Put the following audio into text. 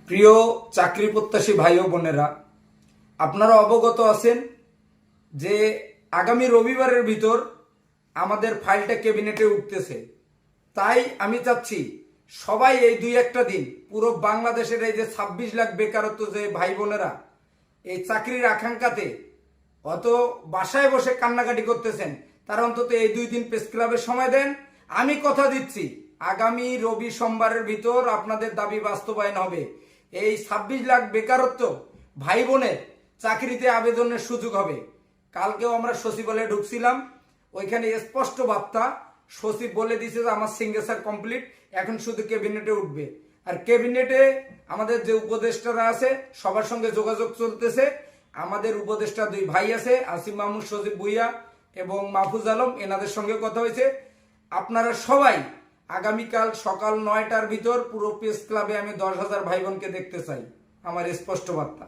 প্রিয় চাকরি প্রত্যাশী ভাই ও বোনেরা, আপনারা অবগত আছেন যে আগামী রবিবারের ভিতর আমাদের ফাইলটা ক্যাবিনেটে উঠতেছে। তাই আমি চাচ্ছি সবাই এই দুই একটা দিন পুরো বাংলাদেশের এই যে ২৬ লাখ বেকারত্ব যে ভাই বোনেরা এই চাকরির আকাঙ্ক্ষাতে অত বাসায় বসে কান্নাকাটি করতেছেন, তারা অন্তত এই 2 দিন প্রেস ক্লাবে সময় দেন। আমি কথা দিচ্ছি আগামী রবি সোমবারের ভিতর আপনাদের দাবি বাস্তবায়ন হবে। এই ২৬ লাখ বেকারত্ব ভাই বোনের চাকরিতে আবেদনের সুযোগ হবে। কালকেও আমরা সচিবালয়ে ঢুকছিলাম, ওইখানে স্পষ্ট বার্তা সচিব বলে দিয়েছে যে আমার সিগনেচার কমপ্লিট, এখন শুধু ক্যাবিনেটে উঠবে। আর ক্যাবিনেটে আমাদের যে উপদেষ্টারা আছে সবার সঙ্গে যোগাযোগ চলতেছে। আমাদের উপদেষ্টা 2 ভাই আছে, আসিম মাহমুদ, সজীব ভুইয়া এবং মাহফুজ আলম, এনাদের সঙ্গে কথা হয়েছে। আপনারা সবাই আগামীকাল সকাল 9টার ভিতর পুরো প্রেস ক্লাবে আমি 10,000 ভাই বোনকে দেখতে চাই, আমার স্পষ্ট বার্তা।